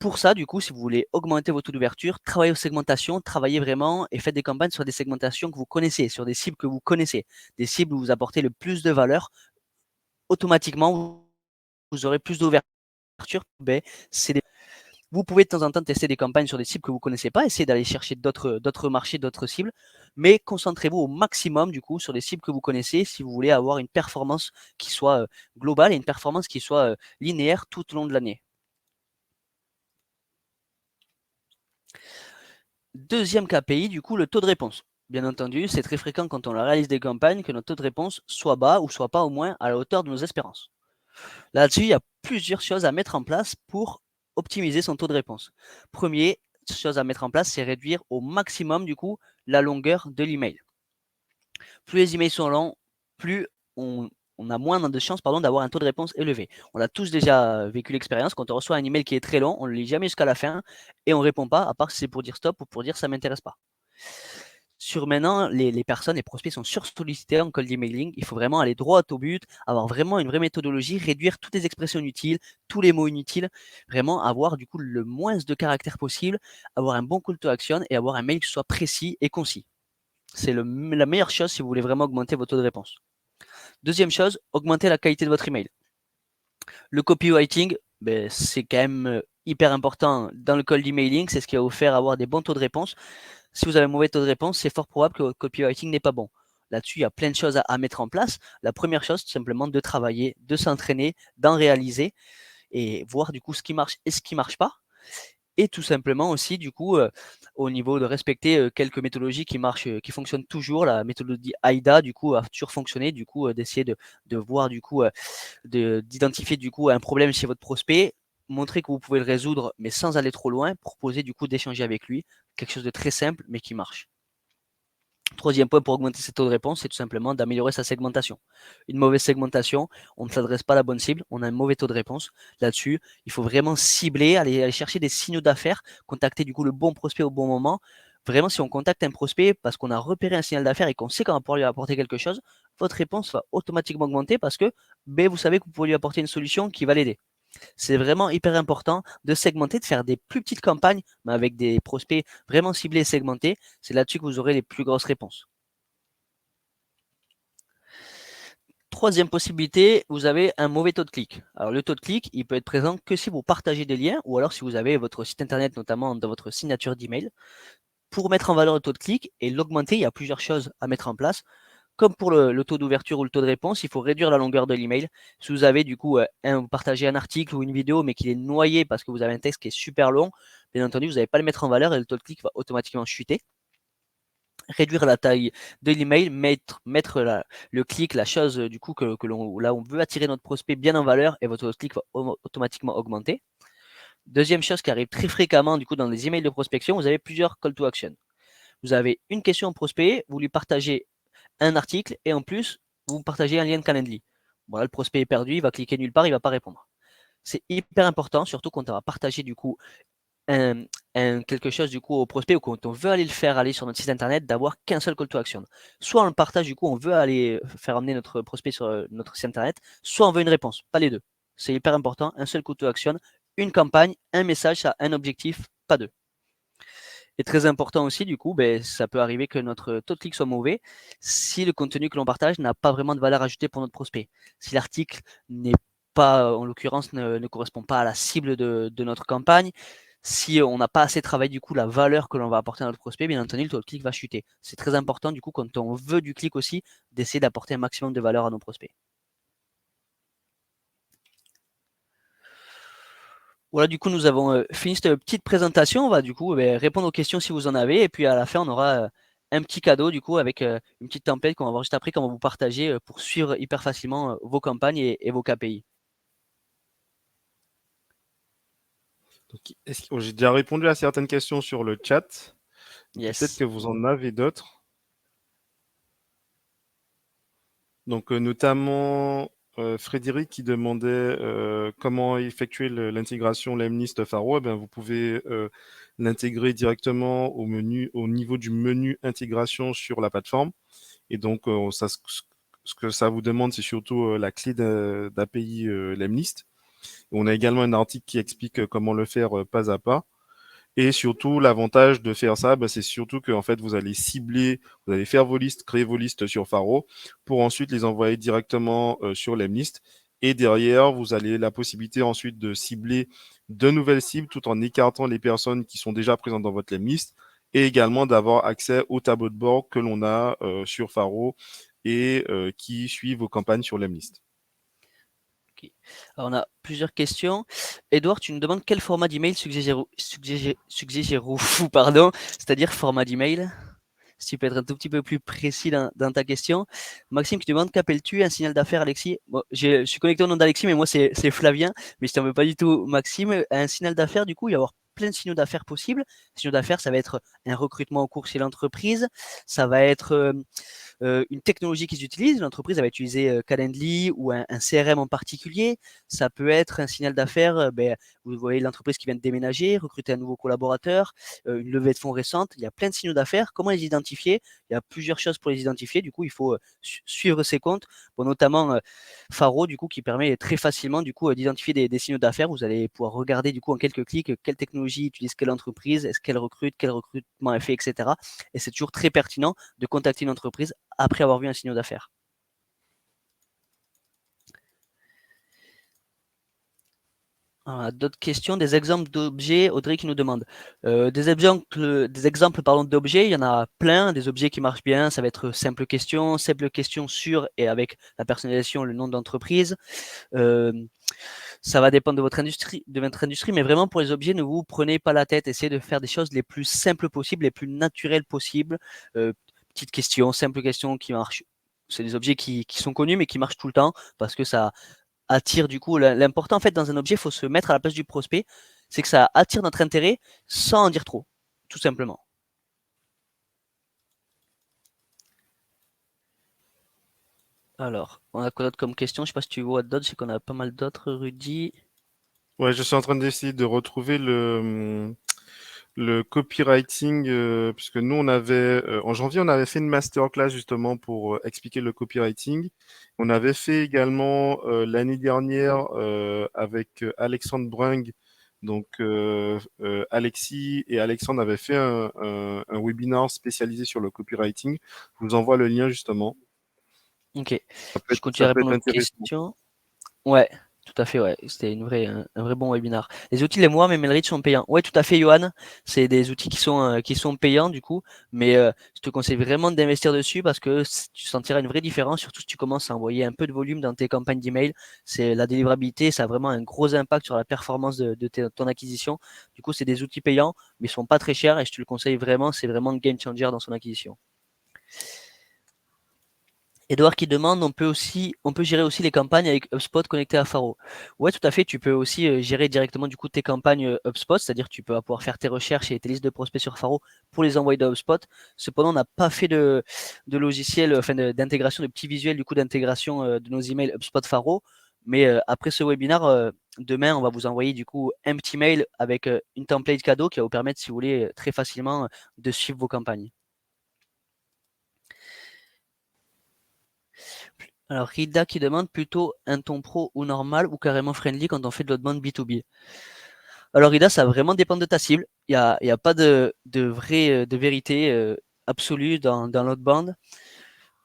Pour ça, du coup, si vous voulez augmenter votre taux d'ouverture, travaillez vos segmentations, travaillez vraiment et faites des campagnes sur des segmentations que vous connaissez, sur des cibles que vous connaissez, des cibles où vous apportez le plus de valeur. Automatiquement, vous aurez plus d'ouverture. Vous pouvez de temps en temps tester des campagnes sur des cibles que vous ne connaissez pas, essayer d'aller chercher d'autres marchés, d'autres cibles, mais concentrez-vous au maximum du coup sur des cibles que vous connaissez si vous voulez avoir une performance qui soit globale et une performance qui soit linéaire tout au long de l'année. Deuxième KPI, du coup, le taux de réponse. Bien entendu, c'est très fréquent quand on réalise des campagnes que notre taux de réponse soit bas ou soit pas au moins à la hauteur de nos espérances. Là-dessus, il y a plusieurs choses à mettre en place pour optimiser son taux de réponse. Première chose à mettre en place, c'est réduire au maximum du coup la longueur de l'email. Plus les emails sont longs, plus on a moins de chances d'avoir un taux de réponse élevé. On a tous déjà vécu l'expérience, quand on reçoit un email qui est très long, on ne le lit jamais jusqu'à la fin et on ne répond pas, à part si c'est pour dire stop ou pour dire ça ne m'intéresse pas. Sur maintenant, les personnes, les prospects sont sursollicités en cold emailing. Il faut vraiment aller droit au but, avoir vraiment une vraie méthodologie, réduire toutes les expressions inutiles, tous les mots inutiles, vraiment avoir du coup le moins de caractères possible, avoir un bon call to action et avoir un mail qui soit précis et concis. C'est la meilleure chose si vous voulez vraiment augmenter votre taux de réponse. Deuxième chose, augmenter la qualité de votre email. Le copywriting, c'est quand même hyper important dans le cold emailing. C'est ce qui va vous faire avoir des bons taux de réponse. Si vous avez un mauvais taux de réponse, c'est fort probable que votre copywriting n'est pas bon. Là-dessus, il y a plein de choses à mettre en place. La première chose, c'est simplement de travailler, de s'entraîner, d'en réaliser et voir du coup ce qui marche et ce qui ne marche pas. Et tout simplement aussi, du coup, au niveau de respecter quelques méthodologies qui marchent, qui fonctionnent toujours. La méthodologie AIDA, du coup, a toujours fonctionné. Du coup, d'essayer de voir, du coup, d'identifier, du coup, un problème chez votre prospect, montrer que vous pouvez le résoudre, mais sans aller trop loin, proposer, du coup, d'échanger avec lui. Quelque chose de très simple, mais qui marche. Troisième point pour augmenter ses taux de réponse, c'est tout simplement d'améliorer sa segmentation. Une mauvaise segmentation, on ne s'adresse pas à la bonne cible, on a un mauvais taux de réponse. Là-dessus, il faut vraiment cibler, aller chercher des signaux d'affaires, contacter du coup le bon prospect au bon moment. Vraiment, si on contacte un prospect parce qu'on a repéré un signal d'affaires et qu'on sait qu'on va pouvoir lui apporter quelque chose, votre réponse va automatiquement augmenter parce que vous savez que vous pouvez lui apporter une solution qui va l'aider. C'est vraiment hyper important de segmenter, de faire des plus petites campagnes, mais avec des prospects vraiment ciblés et segmentés. C'est là-dessus que vous aurez les plus grosses réponses. Troisième possibilité, vous avez un mauvais taux de clic. Alors le taux de clic, il peut être présent que si vous partagez des liens ou alors si vous avez votre site internet, notamment dans votre signature d'email. Pour mettre en valeur le taux de clic et l'augmenter, il y a plusieurs choses à mettre en place. Comme pour le taux d'ouverture ou le taux de réponse, il faut réduire la longueur de l'email. Si vous avez du coup vous partagez un article ou une vidéo, mais qu'il est noyé parce que vous avez un texte qui est super long, bien entendu, vous n'allez pas le mettre en valeur et le taux de clic va automatiquement chuter. Réduire la taille de l'email, mettre le clic, la chose du coup là on veut attirer notre prospect bien en valeur et votre taux de clic va automatiquement augmenter. Deuxième chose qui arrive très fréquemment du coup dans les emails de prospection, vous avez plusieurs call to action. Vous avez une question au prospect, vous lui partagez un article et en plus, vous partagez un lien de Calendly. Voilà, le prospect est perdu, il va cliquer nulle part, il ne va pas répondre. C'est hyper important, surtout quand on va partager du coup quelque chose du coup au prospect ou quand on veut aller le faire aller sur notre site internet, d'avoir qu'un seul call to action. Soit on le partage du coup, on veut aller faire amener notre prospect sur notre site internet, soit on veut une réponse, pas les deux. C'est hyper important, un seul call to action, une campagne, un message, ça a un objectif, pas deux. Et très important aussi, du coup, ça peut arriver que notre taux de clic soit mauvais si le contenu que l'on partage n'a pas vraiment de valeur ajoutée pour notre prospect. Si l'article n'est pas, en l'occurrence, ne correspond pas à la cible de notre campagne, si on n'a pas assez travaillé du coup la valeur que l'on va apporter à notre prospect, bien entendu, le taux de clic va chuter. C'est très important, du coup, quand on veut du clic aussi, d'essayer d'apporter un maximum de valeur à nos prospects. Voilà, du coup, nous avons fini cette petite présentation. On va du coup répondre aux questions si vous en avez. Et puis à la fin, on aura un petit cadeau du coup avec une petite template qu'on va voir juste après, qu'on va vous partager pour suivre hyper facilement vos campagnes et vos KPI. J'ai déjà répondu à certaines questions sur le chat. Peut-être Yes. que vous en avez d'autres. Donc, notamment Frédéric qui demandait comment effectuer l'intégration Lemlist Faro. Eh bien, vous pouvez l'intégrer directement au menu, au niveau du menu intégration sur la plateforme. Et donc, ce que ça vous demande, c'est surtout la clé d'API Lemlist. On a également un article qui explique comment le faire pas à pas. Et surtout, l'avantage de faire ça, c'est surtout que en fait, vous allez cibler, vous allez faire vos listes, créer vos listes sur Faro pour ensuite les envoyer directement sur Lemlist. Et derrière, vous avez la possibilité ensuite de cibler de nouvelles cibles tout en écartant les personnes qui sont déjà présentes dans votre Lemlist et également d'avoir accès au tableau de bord que l'on a sur Faro et qui suit vos campagnes sur Lemlist. Okay. Alors, on a plusieurs questions. Edouard, tu nous demandes quel format d'email suggérez-vous, pardon, c'est-à-dire format d'email. Si tu peux être un tout petit peu plus précis dans ta question. Maxime qui demande qu'appelles-tu un signal d'affaires, Alexis? Bon, je suis connecté au nom d'Alexis, mais moi c'est Flavien, mais je t'en veux pas du tout, Maxime. Un signal d'affaires, du coup, il va y avoir plein de signaux d'affaires possibles. Signaux d'affaires, ça va être un recrutement en cours chez l'entreprise, ça va être une technologie qu'ils utilisent. L'entreprise va utiliser Calendly ou un CRM en particulier. Ça peut être un signal d'affaires. Vous voyez l'entreprise qui vient de déménager, recruter un nouveau collaborateur, une levée de fonds récente. Il y a plein de signaux d'affaires. Comment les identifier? Il y a plusieurs choses pour les identifier. Du coup, il faut suivre ces comptes, bon, notamment Faro, du coup, qui permet très facilement du coup d'identifier des signaux d'affaires. Vous allez pouvoir regarder du coup en quelques clics quelle technologie utilise quelle entreprise, est-ce qu'elle recrute, quel recrutement elle fait, etc. Et c'est toujours très pertinent de contacter une entreprise après avoir vu un signal d'affaires. D'autres questions, des exemples d'objets, Audrey qui nous demande. Des exemples d'objets, il y en a plein, des objets qui marchent bien, ça va être simple question sur et avec la personnalisation, le nom d'entreprise. Ça va dépendre de votre industrie, mais vraiment pour les objets, ne vous prenez pas la tête, essayez de faire des choses les plus simples possibles, les plus naturelles possibles. Petite question, simple question qui marche. C'est des objets qui sont connus mais qui marchent tout le temps parce que ça attire du coup. L'important en fait dans un objet, il faut se mettre à la place du prospect, c'est que ça attire notre intérêt sans en dire trop, tout simplement. Alors, on a quoi d'autre comme question? Je sais pas si tu vois d'autres, je sais qu'on a pas mal d'autres, Rudy. Ouais, je suis en train d'essayer de retrouver le copywriting, puisque nous, on avait, en janvier, on avait fait une masterclass justement pour expliquer le copywriting. On avait fait également l'année dernière avec Alexandre Brung. Donc, Alexis et Alexandre avaient fait un webinaire spécialisé sur le copywriting. Je vous envoie le lien justement. Ok, je continue Ça à peut répondre être aux intéressant. questions. Ouais, tout à fait, ouais. C'était un vrai bon webinar. Les outils, les moi, mes MailReach sont payants. Ouais, tout à fait, Johan. C'est des outils qui sont payants, du coup. Mais je te conseille vraiment d'investir dessus parce que tu sentiras une vraie différence, surtout si tu commences à envoyer un peu de volume dans tes campagnes d'email. C'est la délivrabilité, ça a vraiment un gros impact sur la performance de ton acquisition. Du coup, c'est des outils payants, mais ils sont pas très chers et je te le conseille vraiment. C'est vraiment un game changer dans son acquisition. Edouard qui demande, on peut gérer aussi les campagnes avec HubSpot connecté à Faro. Ouais, tout à fait. Tu peux aussi gérer directement du coup tes campagnes HubSpot, c'est-à-dire tu peux pouvoir faire tes recherches et tes listes de prospects sur Faro pour les envoyer dans HubSpot. Cependant, on n'a pas fait de logiciel, enfin d'intégration, de petits visuels du coup d'intégration de nos emails HubSpot Faro. Mais après ce webinaire, demain, on va vous envoyer du coup un petit mail avec une template cadeau qui va vous permettre, si vous voulez, très facilement de suivre vos campagnes. Alors, Rida qui demande plutôt un ton pro ou normal ou carrément friendly quand on fait de l'outbound B2B. Alors, Rida, ça va vraiment dépendre de ta cible. Il y a pas de vérité absolue dans l'outbound.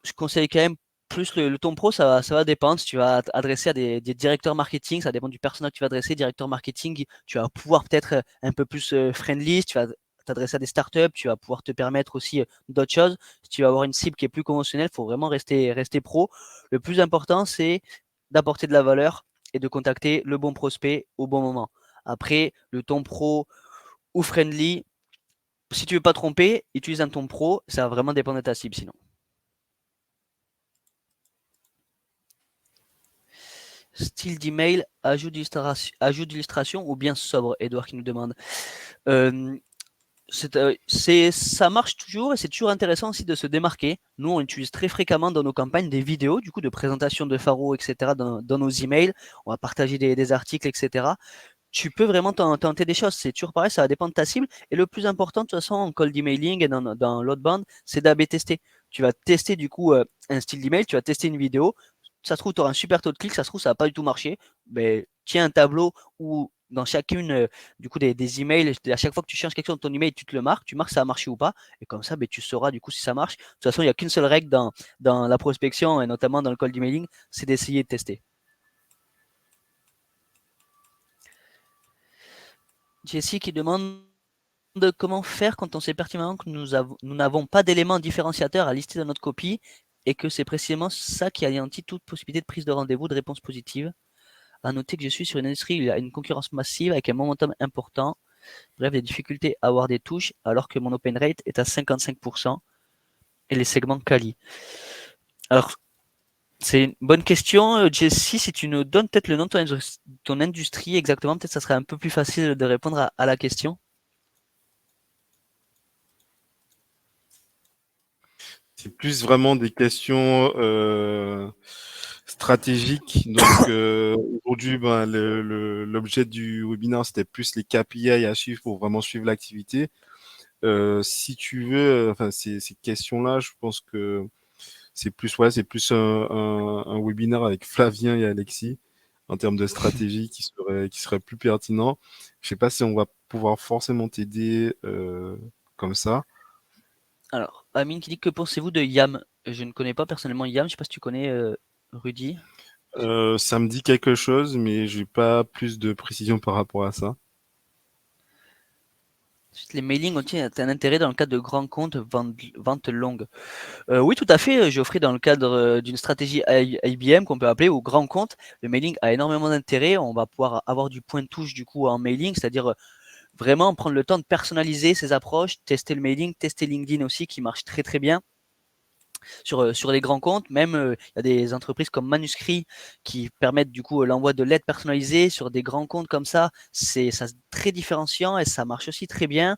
Je conseille quand même plus le ton pro, ça va dépendre. Si tu vas t'adresser à des directeurs marketing, ça dépend du personnel que tu vas adresser. Directeur marketing, tu vas pouvoir peut-être un peu plus friendly. Si tu vas t'adresser à des startups, tu vas pouvoir te permettre aussi d'autres choses. Si tu vas avoir une cible qui est plus conventionnelle, il faut vraiment rester pro. Le plus important, c'est d'apporter de la valeur et de contacter le bon prospect au bon moment. Après, le ton pro ou friendly, si tu veux pas tromper, utilise un ton pro, ça va vraiment dépendre de ta cible sinon. Style d'email, ajout d'illustration ou bien sobre, Edouard qui nous demande. Euh, ça marche toujours et c'est toujours intéressant aussi de se démarquer. Nous, on utilise très fréquemment dans nos campagnes des vidéos, du coup, de présentation de Faro, etc., dans nos emails. On va partager des articles, etc. Tu peux vraiment tenter des choses. C'est toujours pareil, ça va dépendre de ta cible. Et le plus important, de toute façon, en cold emailing et dans l'outbound, c'est d'AB tester. Tu vas tester du coup un style d'email, tu vas tester une vidéo. Ça se trouve, tu auras un super taux de clic, ça se trouve, ça va pas du tout marcher. Mais tiens un tableau où dans chacune du coup des emails, à chaque fois que tu changes quelque chose dans ton email, tu te le marques, tu marques si ça a marché ou pas. Et comme ça, ben, tu sauras du coup si ça marche. De toute façon, il n'y a qu'une seule règle dans la prospection et notamment dans le cold emailing, c'est d'essayer de tester. Jessie qui demande de comment faire quand on sait pertinemment que nous n'avons pas d'éléments différenciateurs à lister dans notre copie et que c'est précisément ça qui anéantit toute possibilité de prise de rendez-vous, de réponse positive. À noter que je suis sur une industrie où il y a une concurrence massive avec un momentum important, bref, des difficultés à avoir des touches alors que mon open rate est à 55% et les segments quali. Alors, c'est une bonne question, Jessie. Si tu nous donnes peut-être le nom de ton industrie exactement, peut-être ça serait un peu plus facile de répondre à la question. C'est plus vraiment des questions stratégiques. Donc aujourd'hui, ben, l'objet du webinaire, c'était plus les KPI à suivre pour vraiment suivre l'activité. Si tu veux, enfin ces questions-là, je pense que c'est plus un webinaire avec Flavien et Alexis en termes de stratégie qui serait plus pertinent. Je sais pas si on va pouvoir forcément t'aider comme ça. Alors, Amine qui dit que pensez-vous de Yam? Je ne connais pas personnellement Yam, je sais pas si tu connais Rudy. Ça me dit quelque chose, mais j'ai pas plus de précision par rapport à ça. Les mailings ont un intérêt dans le cadre de grands comptes, vente longue. Oui, tout à fait, Geoffrey, dans le cadre d'une stratégie IBM qu'on peut appeler au grand compte, le mailing a énormément d'intérêt. On va pouvoir avoir du point de touche du coup en mailing, c'est-à-dire vraiment prendre le temps de personnaliser ses approches, tester le mailing, tester LinkedIn aussi qui marche très très bien. Sur les grands comptes. Même il y a des entreprises comme Manuscrit qui permettent du coup l'envoi de lettres personnalisées sur des grands comptes comme ça. C'est très différenciant et ça marche aussi très bien.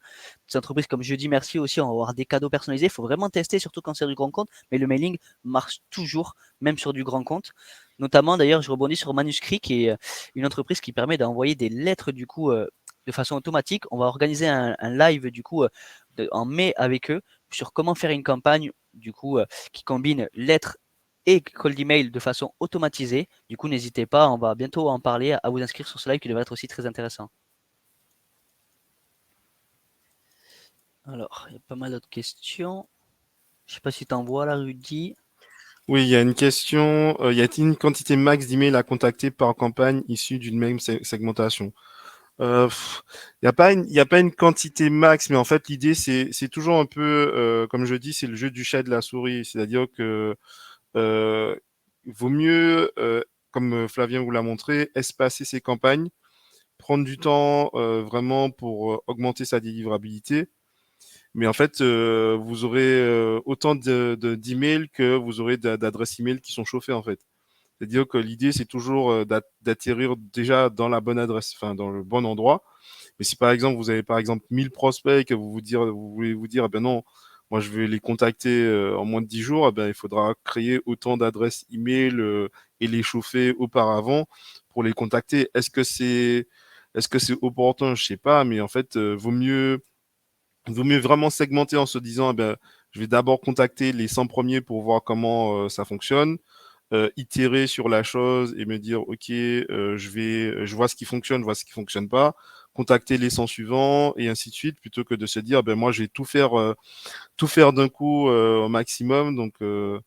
Des entreprises comme Jeudi Merci aussi, on va avoir des cadeaux personnalisés. Il faut vraiment tester, surtout quand c'est du grand compte. Mais le mailing marche toujours, même sur du grand compte. Notamment, d'ailleurs, je rebondis sur Manuscrit, qui est une entreprise qui permet d'envoyer des lettres du coup de façon automatique. On va organiser un live du coup en mai avec eux sur comment faire une campagne du coup qui combine lettres et cold email de façon automatisée. Du coup, n'hésitez pas, on va bientôt en parler, à vous inscrire sur ce live qui devrait être aussi très intéressant. Alors, il y a pas mal d'autres questions. Je sais pas si tu en vois là, Rudy. Oui, il y a une question. Y a-t-il une quantité max d'emails à contacter par campagne issue d'une même segmentation? Il y a pas une quantité max, mais en fait, l'idée, c'est toujours un peu, comme je dis, c'est le jeu du chat et de la souris. C'est-à-dire que euh, vaut mieux, comme Flavien vous l'a montré, espacer ses campagnes, prendre du temps vraiment pour augmenter sa délivrabilité. Mais en fait, vous aurez autant d'emails que vous aurez d'adresses email qui sont chauffées en fait. C'est-à-dire que l'idée, c'est toujours d'atterrir déjà dans la bonne adresse, enfin dans le bon endroit. Mais si par exemple, vous avez par exemple 1000 prospects et que vous voulez vous dire, eh ben non, moi je vais les contacter en moins de 10 jours, eh ben, il faudra créer autant d'adresses email et les chauffer auparavant pour les contacter. Est-ce que c'est opportun? Je sais pas, mais en fait, vaut mieux vraiment segmenter en se disant, eh ben, je vais d'abord contacter les 100 premiers pour voir comment ça fonctionne, itérer sur la chose et me dire, ok, je vois ce qui fonctionne, je vois ce qui fonctionne pas, contacter les 100 suivants et ainsi de suite, plutôt que de se dire, ben moi, je vais tout faire d'un coup au maximum. Donc, il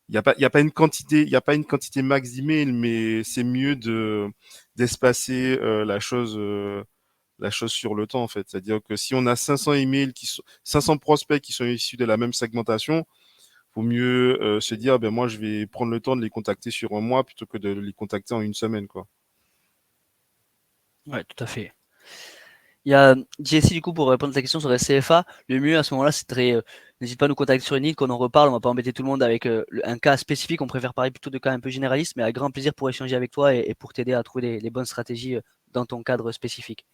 y a pas une quantité max d'emails, mais c'est mieux d'espacer la chose sur le temps, en fait. C'est-à-dire que si on a 500 emails 500 prospects qui sont issus de la même segmentation, vaut mieux se dire, ben moi, je vais prendre le temps de les contacter sur un mois plutôt que de les contacter en une semaine, quoi. Ouais, tout à fait. Il y a Jesse, du coup, pour répondre à ta question sur les CFA, le mieux à ce moment-là, c'est n'hésite pas à nous contacter sur une ligne, qu'on en reparle. On va pas embêter tout le monde avec un cas spécifique. On préfère parler plutôt de cas un peu généralistes, mais avec grand plaisir pour échanger avec toi et pour t'aider à trouver les bonnes stratégies dans ton cadre spécifique.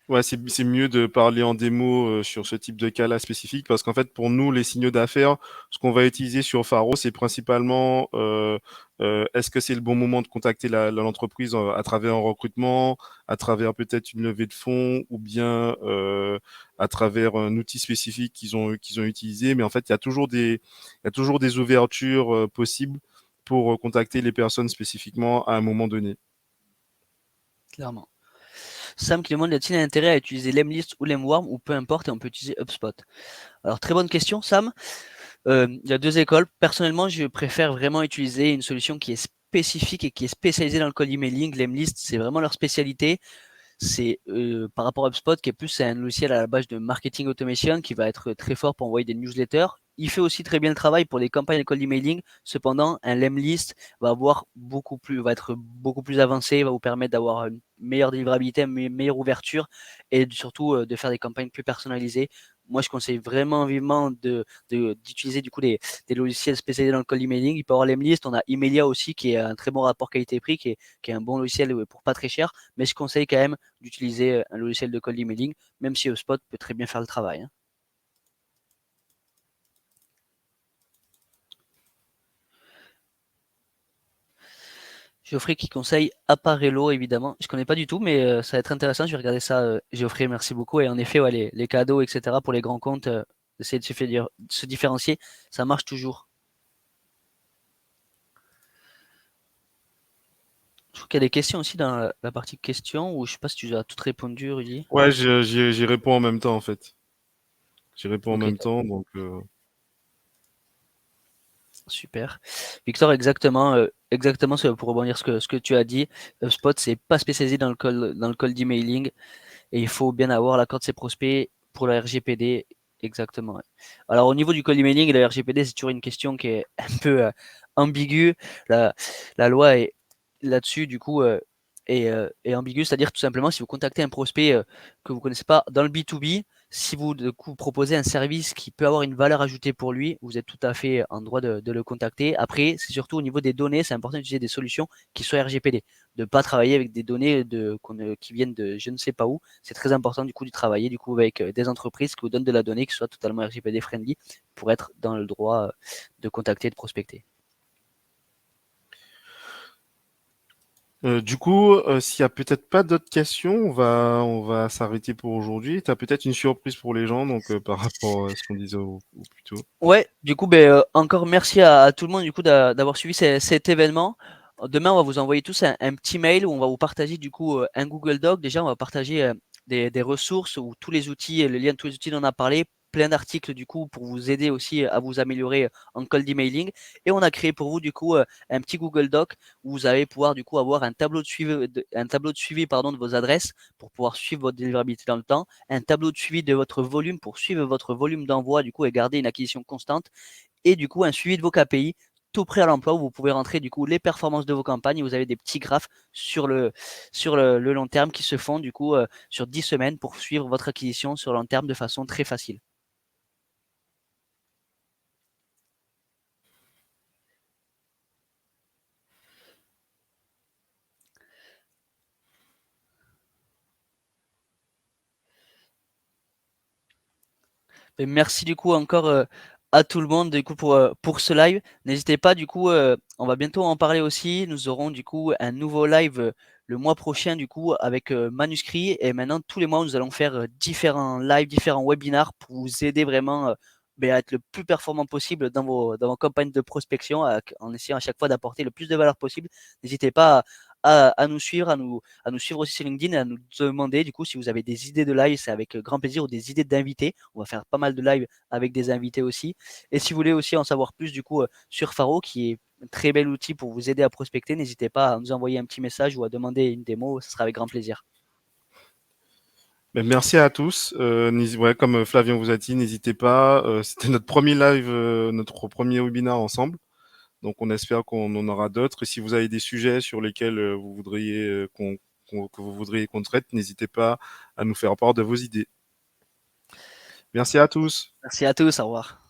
Ouais, c'est mieux de parler en démo sur ce type de cas-là spécifique parce qu'en fait, pour nous, les signaux d'affaires, ce qu'on va utiliser sur Faro, c'est principalement est-ce que c'est le bon moment de contacter l'entreprise à travers un recrutement, à travers peut-être une levée de fonds ou bien à travers un outil spécifique qu'ils ont utilisé. Mais en fait, il y a toujours des ouvertures possibles pour contacter les personnes spécifiquement à un moment donné. Clairement. Sam qui demande, y a-t-il un intérêt à utiliser Lemlist ou Lemwarm ou peu importe et on peut utiliser HubSpot? Alors très bonne question Sam. Il y a deux écoles. Personnellement, je préfère vraiment utiliser une solution qui est spécifique et qui est spécialisée dans le cold emailing. Lemlist, c'est vraiment leur spécialité. C'est par rapport à HubSpot qui est plus un logiciel à la base de marketing automation qui va être très fort pour envoyer des newsletters. Il fait aussi très bien le travail pour des campagnes de cold emailing. Cependant, un Lemlist va être beaucoup plus avancé, va vous permettre d'avoir une meilleure délivrabilité, une meilleure ouverture et surtout de faire des campagnes plus personnalisées. Moi, je conseille vraiment vivement d'utiliser du coup des logiciels spécialisés dans le cold emailing. Il peut y avoir Lemlist, on a Emalia aussi qui est un très bon rapport qualité-prix, qui est un bon logiciel pour pas très cher. Mais je conseille quand même d'utiliser un logiciel de cold emailing, même si HubSpot peut très bien faire le travail. Hein. Geoffrey qui conseille Apparello, évidemment. Je connais pas du tout, mais ça va être intéressant. Je vais regarder ça, Geoffrey, merci beaucoup. Et en effet, ouais, les cadeaux, etc., pour les grands comptes, essayer de se différencier, ça marche toujours. Je crois qu'il y a des questions aussi dans la partie questions, ou je sais pas si tu as toutes répondu, Rudy. Ouais, j'y réponds en même temps, en fait. J'y réponds en Ok, même temps, donc super. Victor, exactement pour rebondir ce que tu as dit. HubSpot, c'est pas spécialisé dans le cold emailing. Et il faut bien avoir l'accord de ses prospects pour la RGPD. Exactement. Ouais. Alors au niveau du cold emailing et la RGPD, c'est toujours une question qui est un peu ambiguë. La, la loi est là-dessus, du coup, est ambiguë. C'est-à-dire tout simplement, si vous contactez un prospect que vous connaissez pas dans le B2B, si vous du coup, proposez un service qui peut avoir une valeur ajoutée pour lui, vous êtes tout à fait en droit de le contacter. Après, c'est surtout au niveau des données, c'est important d'utiliser des solutions qui soient RGPD, de ne pas travailler avec des données qui viennent de je ne sais pas où. C'est très important du coup de travailler du coup avec des entreprises qui vous donnent de la donnée qui soit totalement RGPD friendly pour être dans le droit de contacter et de prospecter. Du coup, s'il y a peut-être pas d'autres questions, on va s'arrêter pour aujourd'hui. Tu as peut-être une surprise pour les gens, donc par rapport à ce qu'on disait au plus tôt. Ouais, du coup, encore merci à tout le monde du coup d'avoir suivi cet événement. Demain, on va vous envoyer tous un petit mail où on va vous partager du coup un Google Doc. Déjà, on va partager des ressources où tous les outils, le lien de tous les outils dont on a parlé, plein d'articles du coup pour vous aider aussi à vous améliorer en cold emailing. Et on a créé pour vous du coup un petit Google Doc où vous allez pouvoir du coup avoir un tableau de suivi pardon, de vos adresses pour pouvoir suivre votre délivrabilité dans le temps, un tableau de suivi de votre volume pour suivre votre volume d'envoi du coup et garder une acquisition constante et du coup un suivi de vos KPI tout prêt à l'emploi où vous pouvez rentrer du coup les performances de vos campagnes et vous avez des petits graphes sur le long terme qui se font du coup sur 10 semaines pour suivre votre acquisition sur long terme de façon très facile. Et merci du coup encore à tout le monde du coup pour ce live. N'hésitez pas du coup, on va bientôt en parler aussi. Nous aurons du coup un nouveau live le mois prochain du coup avec Manuscrit et maintenant tous les mois nous allons faire différents lives, différents webinars pour vous aider vraiment à être le plus performant possible dans vos campagnes de prospection en essayant à chaque fois d'apporter le plus de valeur possible. N'hésitez pas à nous suivre, à nous suivre aussi sur LinkedIn et à nous demander du coup si vous avez des idées de live, c'est avec grand plaisir, ou des idées d'invités. On va faire pas mal de live avec des invités aussi. Et si vous voulez aussi en savoir plus du coup sur Faro, qui est un très bel outil pour vous aider à prospecter, n'hésitez pas à nous envoyer un petit message ou à demander une démo, ce sera avec grand plaisir. Ben, merci à tous. Ouais, comme Flavien vous a dit, n'hésitez pas. C'était notre premier live, notre premier webinar ensemble. Donc on espère qu'on en aura d'autres. Et si vous avez des sujets sur lesquels vous voudriez que vous voudriez qu'on traite, n'hésitez pas à nous faire part de vos idées. Merci à tous. Merci à tous, au revoir.